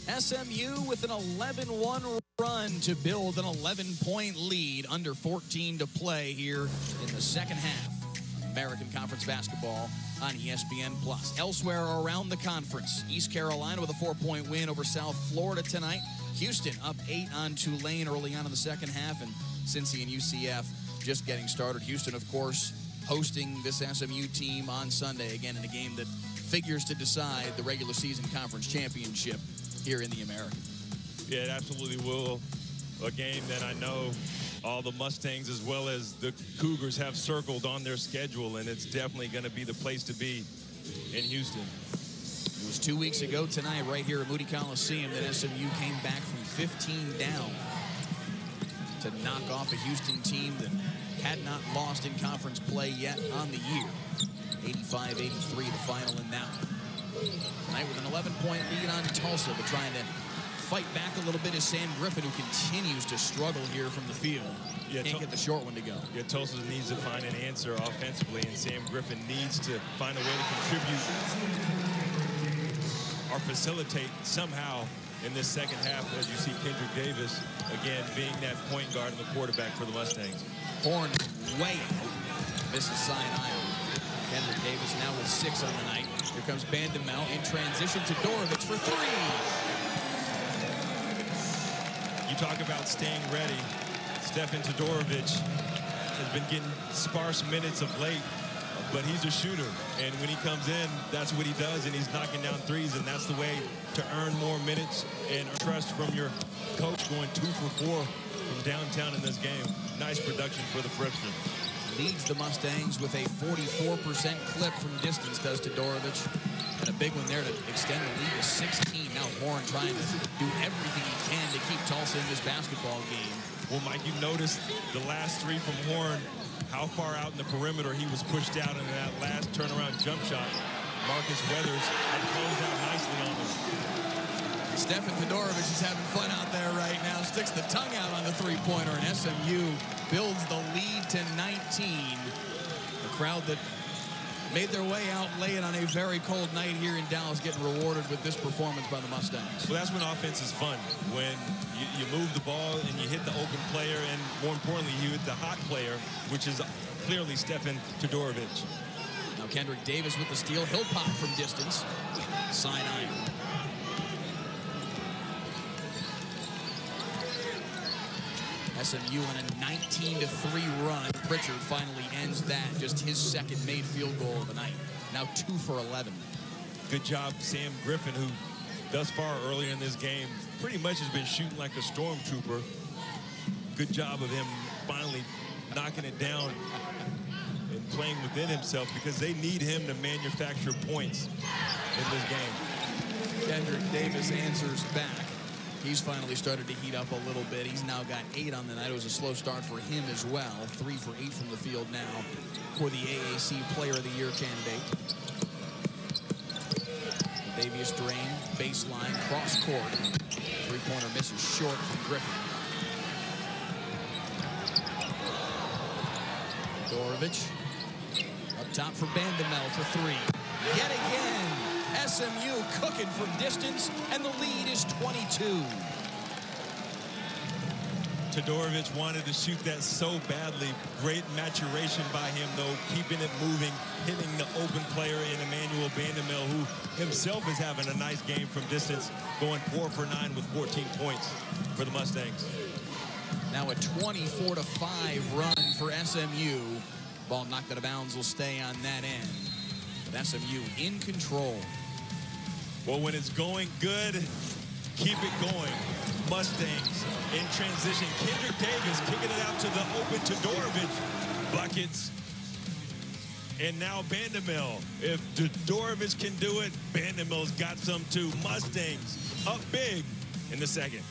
SMU with an 11-1 run to build an 11-point lead, under 14 to play here in the second half. American Conference basketball on ESPN+. Elsewhere around the conference, East Carolina with a 4-point win over South Florida tonight. Houston up 8 on Tulane early on in the second half, and Cincy and UCF just getting started. Houston, of course, hosting this SMU team on Sunday, again in a game that figures to decide the regular season conference championship here in the American. Yeah, it absolutely will. A game that I know all the Mustangs as well as the Cougars have circled on their schedule, and it's definitely going to be the place to be in Houston. It was 2 weeks ago tonight right here at Moody Coliseum that SMU came back from 15 down to knock off a Houston team that had not lost in conference play yet on the year. 85-83 the final in that one. Tonight with an 11-point lead on Tulsa, but trying to fight back a little bit is Sam Griffin, who continues to struggle here from the field. Yeah, can't get the short one to go. Yeah, Tulsa needs to find an answer offensively, and Sam Griffin needs to find a way to contribute or facilitate somehow in this second half, as you see Kendrick Davis, again, being that point guard and the quarterback for the Mustangs. Horn way out. Misses Sinai. Kendrick Davis now with 6 on the night. Here comes Bandamel in transition to Dorovich for 3. You talk about staying ready. Stefan Todorovic has been getting sparse minutes of late, but he's a shooter. And when he comes in, that's what he does, and he's knocking down threes, and that's the way to earn more minutes and trust from your coach, going 2 for 4 from downtown in this game. Nice production for the freshman. Leads the Mustangs with a 44% clip from distance, does Todorovic. And a big one there to extend the lead to 16. Now Horn trying to do everything he can to keep Tulsa in this basketball game. Well, Mike, you noticed the last 3 from Horn, how far out in the perimeter he was pushed out in that last turnaround jump shot. Marcus Weathers had closed out nicely on him. Stefan Todorovic is having fun out there right now. Sticks the tongue out on the three-pointer, and SMU builds the lead to 19. The crowd that made their way out late on a very cold night here in Dallas getting rewarded with this performance by the Mustangs. Well, that's when offense is fun, when you move the ball and you hit the open player, and more importantly, you hit the hot player, which is clearly Stefan Todorovic. Now Kendrick Davis with the steal. He'll pop from distance. Sinai. SMU on a 19-3 run. Pritchard finally ends that. Just his second made field goal of the night. Now 2 for 11. Good job, Sam Griffin, who thus far earlier in this game pretty much has been shooting like a stormtrooper. Good job of him finally knocking it down and playing within himself, because they need him to manufacture points in this game. Kendrick Davis answers back. He's finally started to heat up a little bit. He's now got 8 on the night. It was a slow start for him as well. 3 for 8 from the field now for the AAC Player of the Year candidate. Davius Drain, baseline, cross court. Three-pointer misses short from Griffin. Dorovich up top for Bandamel for 3. Yet again, SMU cooking from distance, and the lead is 22. Todorovic wanted to shoot that so badly. Great maturation by him, though, keeping it moving, hitting the open player in Emmanuel Bandamel, who himself is having a nice game from distance, going 4 for 9 with 14 points for the Mustangs. Now a 24-5 run for SMU. Ball knocked out of bounds will stay on that end. But SMU in control. Well, when it's going good, keep it going. Mustangs in transition. Kendrick Davis kicking it out to the open Todorovic. Buckets. And now Bandamel. If Todorovic can do it, Bandamel's got some too. Mustangs up big in the second.